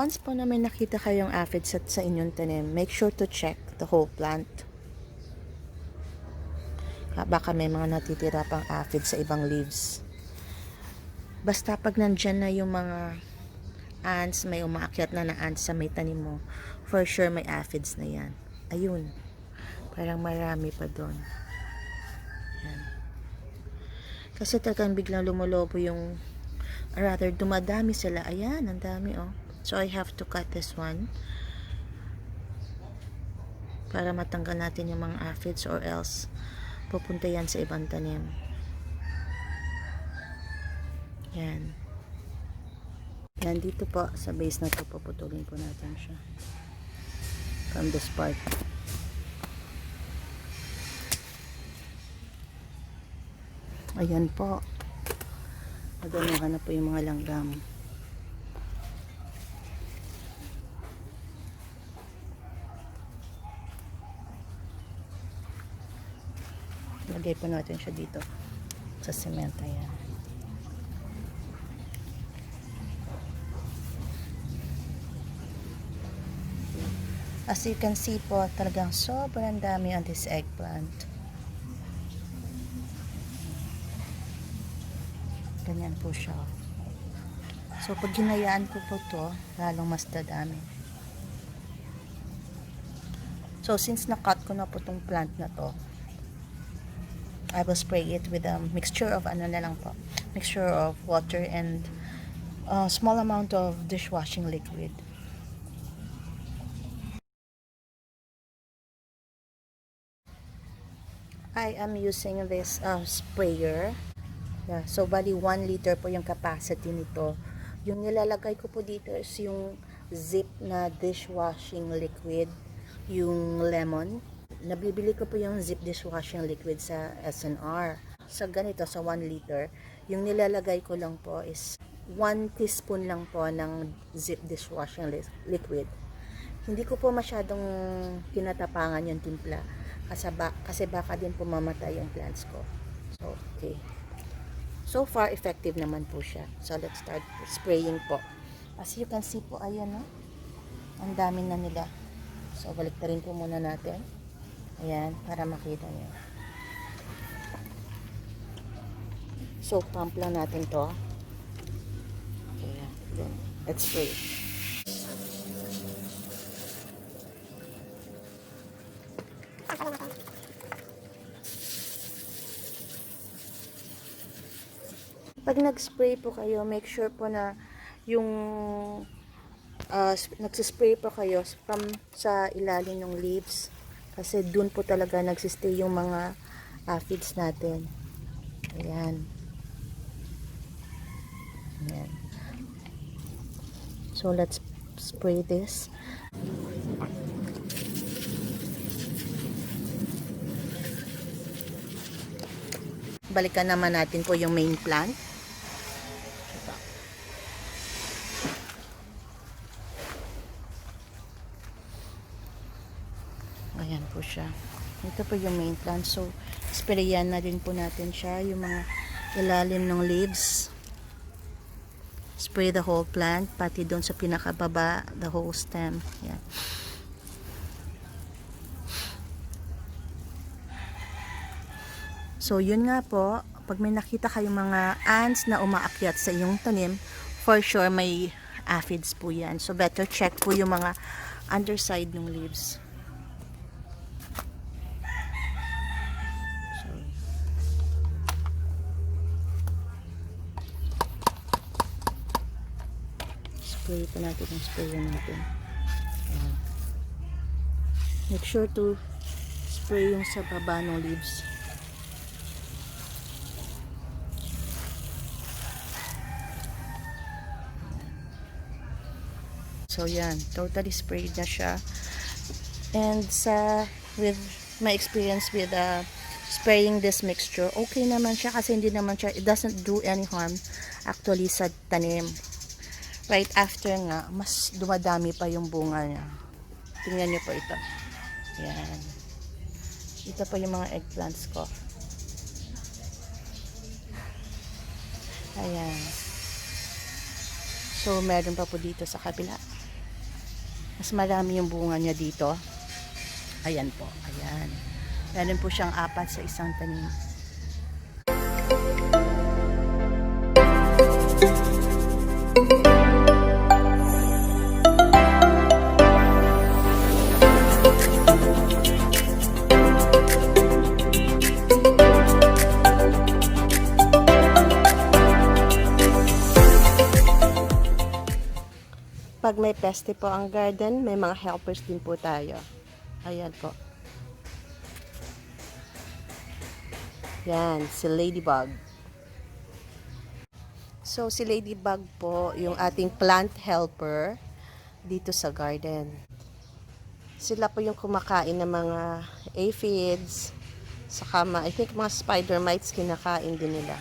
once po na may nakita kayong aphids sa inyong tanim, make sure to check the whole plant. Baka may mga natitira pang aphids sa ibang leaves. Basta pag nandyan na yung mga ants, may umaakyat na ants sa may tanim mo, for sure may aphids na yan. Ayun, parang marami pa doon. Yan. Kasi talagang biglang lumulobo yung, or rather dumadami sila. Ayan, ang dami oh. So I have to cut this one para matanggal natin yung mga aphids, or else pupunta yan sa ibang tanim. Yan. Yan, dito po sa base na to, puputulin po natin siya from this part. Ayan po, maganuhan na po yung mga langgam. Lagay po natin siya dito sa cement. Ayan. As you can see po, talagang sobrang dami on this eggplant. Ganyan po siya. So pag ginayaan ko po to, lalong mas dadami. So since na-cut ko na po tong plant na to, I will spray it with a mixture of mixture of water and a small amount of dishwashing liquid. I am using this sprayer. Yeah, so bali 1 liter po yung capacity nito. Yung nilalagay ko po dito is yung zip na dishwashing liquid, yung lemon. Nabibili ko po yung zip dishwashing liquid sa SNR. Sa ganito, sa 1 liter, yung nilalagay ko lang po is 1 teaspoon lang po ng zip dishwashing liquid. Hindi ko po masyadong tinatapangan yung timpla kasi baka din po mamatay yung plants ko. So, okay. So far, effective naman po siya. So, let's start spraying po. As you can see po, ayan no? Ang dami na nila. So, baliktarin po muna natin. Ayan, para makita nyo. So, pump lang natin to. Ayan, then, let's spray. Pag nag-spray po kayo, make sure po na yung nagsispray po kayo from sa ilalim ng leaves, kasi dun po talaga nagsistay yung mga aphids natin. Ayan. Ayan. So let's spray this. Balikan naman natin po yung main plant. Ayan po siya. Ito po yung main plant. So, sprayan na din po natin siya. Yung mga ilalim ng leaves. Spray the whole plant. Pati doon sa pinakababa, the whole stem. Ayan. So, yun nga po. Pag may nakita kayong mga ants na umaakyat sa iyong tanim, for sure may aphids po yan. So, better check po yung mga underside ng leaves. Spray pa natin yung sprayer natin. Ayan. Make sure to spray yung sa baba ng leaves. So yan, totally sprayed na siya. And with my experience with spraying this mixture, okay naman siya kasi hindi naman siya, it doesn't do any harm actually sa tanim. Right after nga, mas dumadami pa yung bunga niya. Tingnan niyo po ito. Yan. Ito pa yung mga eggplants ko. Ayan. So, meron pa po dito sa kabila. Mas marami yung bunga niya dito. Ayan po, ayan. Meron po siyang 4 sa isang tanim. Pag may peste po ang garden, may mga helpers din po tayo. Ayan po. Yan, si Ladybug. So, si Ladybug po, yung ating plant helper dito sa garden. Sila po yung kumakain ng mga aphids, saka I think mga spider mites kinakain din nila.